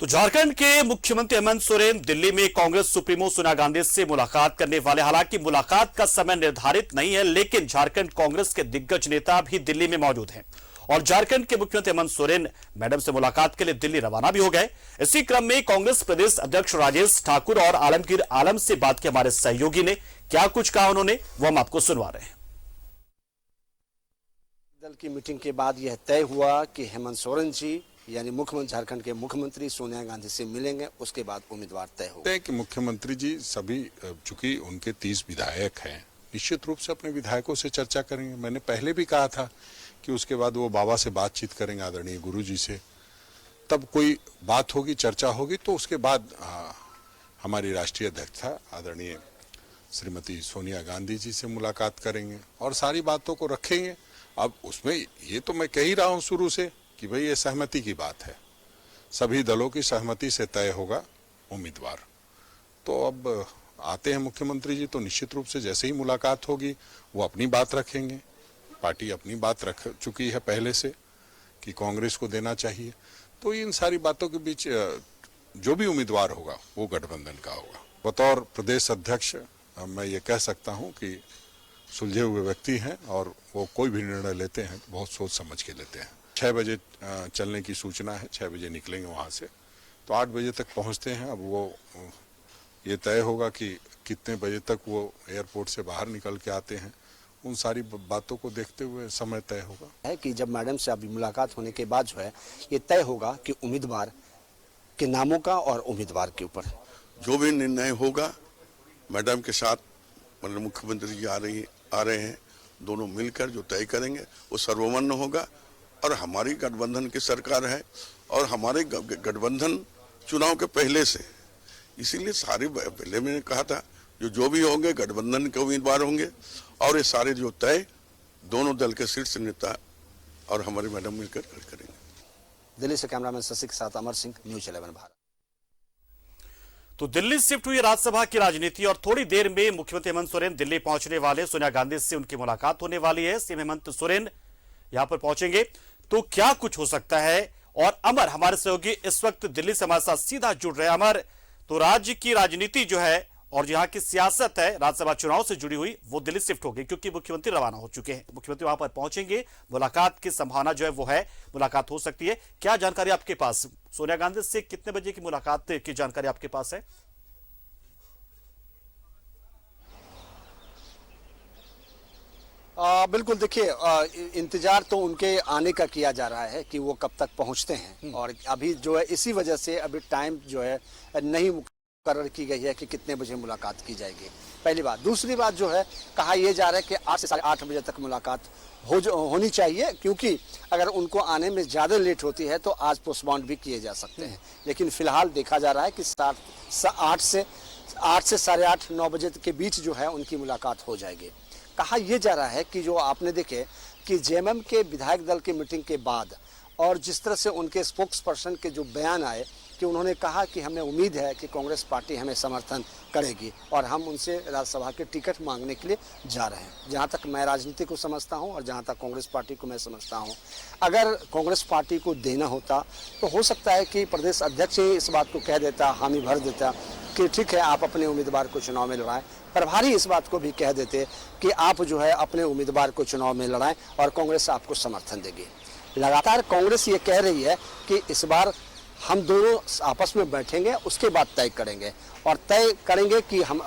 तो झारखंड के मुख्यमंत्री हेमंत सोरेन दिल्ली में कांग्रेस सुप्रीमो सोनिया गांधी से मुलाकात करने वाले। हालांकि मुलाकात का समय निर्धारित नहीं है, लेकिन झारखंड कांग्रेस के दिग्गज नेता भी दिल्ली में मौजूद हैं और झारखंड के मुख्यमंत्री हेमंत सोरेन मैडम से मुलाकात के लिए दिल्ली रवाना भी हो गए। इसी क्रम में कांग्रेस प्रदेश अध्यक्ष राजेश ठाकुर और आलमगीर आलम से बात की हमारे सहयोगी ने क्या कुछ कहा उन्होंने, वो हम आपको सुनवा रहे हैं। दल की मीटिंग के बाद यह तय हुआ कि हेमंत सोरेन जी यानी मुख्यमंत्री झारखंड के मुख्यमंत्री सोनिया गांधी से मिलेंगे, उसके बाद उम्मीदवार तय होगा। कि मुख्यमंत्री जी सभी, चूंकि उनके 30 विधायक हैं, निश्चित रूप से अपने विधायकों से चर्चा करेंगे। मैंने पहले भी कहा था कि उसके बाद वो बाबा से बातचीत करेंगे, आदरणीय गुरु जी से, तब कोई बात होगी, चर्चा होगी, तो उसके बाद हमारी राष्ट्रीय अध्यक्ष आदरणीय श्रीमती सोनिया गांधी जी से मुलाकात करेंगे और सारी बातों को रखेंगे। अब उसमें ये तो मैं कह ही रहा हूँ शुरू से कि भाई ये सहमति की बात है, सभी दलों की सहमति से तय होगा उम्मीदवार। तो अब आते हैं मुख्यमंत्री जी, तो निश्चित रूप से जैसे ही मुलाकात होगी वो अपनी बात रखेंगे। पार्टी अपनी बात रख चुकी है पहले से कि कांग्रेस को देना चाहिए। तो इन सारी बातों के बीच जो भी उम्मीदवार होगा वो गठबंधन का होगा। बतौर प्रदेश अध्यक्ष मैं ये कह सकता हूँ कि सुलझे हुए व्यक्ति हैं और वो कोई भी निर्णय लेते हैं बहुत सोच समझ के लेते हैं। 6 बजे चलने की सूचना है, 6 बजे निकलेंगे वहाँ से, तो 8 बजे तक पहुँचते हैं। अब वो ये तय होगा कि कितने बजे तक वो एयरपोर्ट से बाहर निकल के आते हैं। उन सारी बातों को देखते हुए समय तय होगा। है कि जब मैडम से अभी मुलाकात होने के बाद जो है ये तय होगा कि उम्मीदवार के नामों का और उम्मीदवार के ऊपर जो भी निर्णय होगा मैडम के साथ, मतलब मुख्यमंत्री जी आ रहे हैं, दोनों मिलकर जो तय करेंगे वो सर्वमान्य होगा। और हमारी गठबंधन की सरकार है और हमारे गठबंधन चुनाव के पहले से, इसीलिए सारे पहले मैंने कहा था जो भी होंगे गठबंधन के उम्मीदवार होंगे और ये सारे जो तय दोनों दल के शीर्ष नेता और हमारे मैडम मिलकर करेंगे। दिल्ली से कैमरामैन शशि के साथ अमर सिंह, न्यूज़ 11 भारत। तो दिल्ली शिफ्ट हुई राज्यसभा की राजनीति और थोड़ी देर में मुख्यमंत्री हेमंत सोरेन दिल्ली पहुंचने वाले। सोनिया गांधी से उनकी मुलाकात होने वाली है। सीएम हेमंत सोरेन यहां पर पहुंचेंगे तो क्या कुछ हो सकता है। और अमर हमारे सहयोगी इस वक्त दिल्ली से हमारे साथ सीधा जुड़ रहे हैं। अमर, तो राज्य की राजनीति जो है और यहाँ की सियासत है राज्यसभा चुनाव से जुड़ी हुई, वो दिल्ली शिफ्ट हो गई क्योंकि मुख्यमंत्री रवाना हो चुके हैं। मुख्यमंत्री वहां पर पहुंचेंगे, मुलाकात की संभावना जो है वो है, मुलाकात हो सकती है। क्या जानकारी आपके पास, सोनिया गांधी से कितने बजे की मुलाकात की जानकारी आपके पास है? बिल्कुल, देखिए इंतजार तो उनके आने का किया जा रहा है कि वो कब तक पहुंचते हैं और अभी जो है इसी वजह से अभी टाइम जो है नहीं मुकर्रर की गई है कि कितने बजे मुलाकात की जाएगी, पहली बात। दूसरी बात जो है कहा यह जा रहा है कि 8 से 8:30 बजे तक मुलाकात होनी चाहिए, क्योंकि अगर उनको आने में ज़्यादा लेट होती है तो आज पोस्टपोन भी किए जा सकते हैं। लेकिन फिलहाल देखा जा रहा है कि 8 से 8:30 9 बजे के बीच जो है उनकी मुलाकात हो जाएगी। कहा यह जा रहा है कि जो आपने देखे कि जेएमएम के विधायक दल की मीटिंग के बाद और जिस तरह से उनके स्पोक्स पर्सन के जो बयान आए कि उन्होंने कहा कि हमें उम्मीद है कि कांग्रेस पार्टी हमें समर्थन करेगी और हम उनसे राज्यसभा के टिकट मांगने के लिए जा रहे हैं। जहां तक मैं राजनीति को समझता हूं और जहां तक कांग्रेस पार्टी को मैं समझता हूं, अगर कांग्रेस पार्टी को देना होता तो हो सकता है कि प्रदेश अध्यक्ष ही इस बात को कह देता, हामी भर देता कि ठीक है आप अपने उम्मीदवार को चुनाव में लड़ाएं। प्रभारी इस बात को भी कह देते कि आप जो है अपने उम्मीदवार को चुनाव में लड़ाएं और कांग्रेस आपको समर्थन देगी। लगातार कांग्रेस ये कह रही है कि इस बार हम दोनों आपस में बैठेंगे, उसके बाद तय करेंगे और तय करेंगे कि हम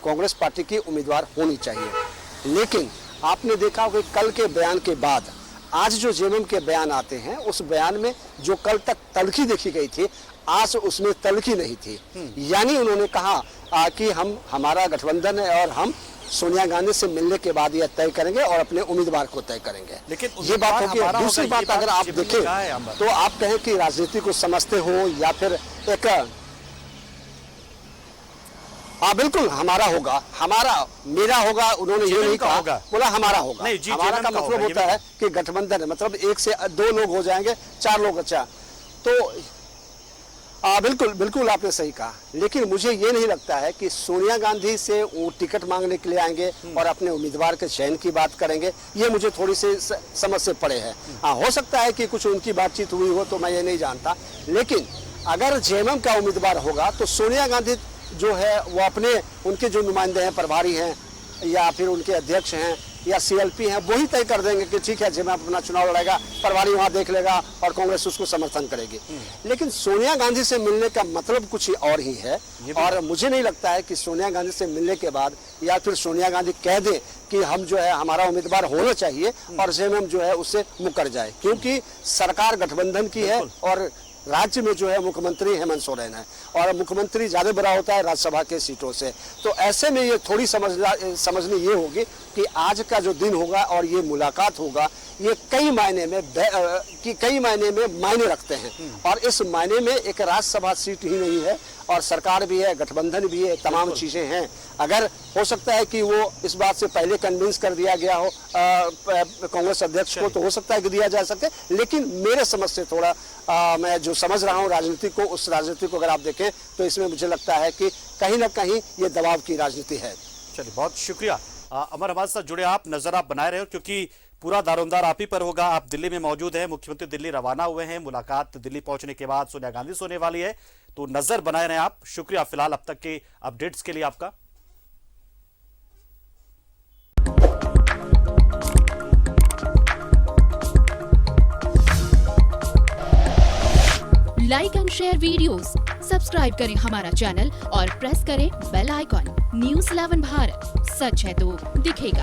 कांग्रेस पार्टी की उम्मीदवार होनी चाहिए। लेकिन आपने देखा कि कल के बयान के बाद आज जो जेएमएम के बयान आते हैं, उस बयान में जो कल तक तल्खी देखी गई थी आज उसमें तल्खी नहीं थी। यानी उन्होंने कहा कि हमारा गठबंधन है और हम सोनिया गांधी से मिलने के बाद यह तय करेंगे और अपने उम्मीदवार को तय करेंगे। लेकिन ये बात होगी। दूसरी बात अगर आप देखें तो आप कहें कि राजनीति को समझते हो या फिर एक बिल्कुल हमारा होगा, मेरा होगा, उन्होंने ये नहीं कहा, बोला हमारा होगा। हमारा का मतलब होता है कि गठबंधन है, मतलब 1 से 2 लोग हो जाएंगे, 4 लोग। अच्छा, तो बिल्कुल आपने सही कहा। लेकिन मुझे ये नहीं लगता है कि सोनिया गांधी से वो टिकट मांगने के लिए आएंगे और अपने उम्मीदवार के चयन की बात करेंगे। ये मुझे थोड़ी सी समझ से परे है। हो सकता है कि कुछ उनकी बातचीत हुई हो, तो मैं ये नहीं जानता। लेकिन अगर जेएमएम का उम्मीदवार होगा तो सोनिया गांधी जो है वो अपने उनके जो नुमाइंदे हैं, प्रभारी हैं या फिर उनके अध्यक्ष हैं या सीएलपी हैं, वही तय कर देंगे कि ठीक है जेएमएम अपना चुनाव लड़ेगा, प्रभारी वहां देख लेगा और कांग्रेस उसको समर्थन करेगी। लेकिन सोनिया गांधी से मिलने का मतलब कुछ और ही है और मुझे नहीं लगता है कि सोनिया गांधी से मिलने के बाद या फिर सोनिया गांधी कह दें कि हम जो है हमारा उम्मीदवार होना चाहिए और जेएमएम जो है उससे मुकर जाए, क्योंकि सरकार गठबंधन की है और राज्य में जो है मुख्यमंत्री हेमंत सोरेन है और मुख्यमंत्री ज्यादा बड़ा होता है राज्यसभा के सीटों से। तो ऐसे में ये थोड़ी समझनी ये होगी कि आज का जो दिन होगा और ये मुलाकात होगा, ये कई मायने में मायने रखते हैं और इस मायने में एक राज्यसभा सीट ही नहीं है और सरकार भी है, गठबंधन भी है, तमाम चीजें हैं। अगर हो सकता है कि वो इस बात से पहले कन्विंस कर दिया गया हो कांग्रेस अध्यक्ष को, तो हो सकता है कि दिया जा सके, लेकिन मेरे समझ से थोड़ा मैं जो समझ रहा हूँ राजनीति को, उस राजनीति को अगर आप देखें तो इसमें मुझे लगता है कि कहीं ना कहीं ये दबाव की राजनीति है। चलिए, बहुत शुक्रिया अमर, हमारे साथ जुड़े आप, नजर आप बनाए रहे हो क्योंकि पूरा दारोमदार आप ही पर होगा। आप दिल्ली में मौजूद हैं, मुख्यमंत्री दिल्ली रवाना हुए हैं, मुलाकात दिल्ली पहुंचने के बाद सोनिया गांधी से होने वाली है, तो नजर बनाए रहे आप। शुक्रिया फिलहाल अब तक के अपडेट्स के लिए आपका। Like and share videos, subscribe करें हमारा चैनल और प्रेस करें बेल आइकॉन। न्यूज़ 11 भारत, सच है तो दिखेगा।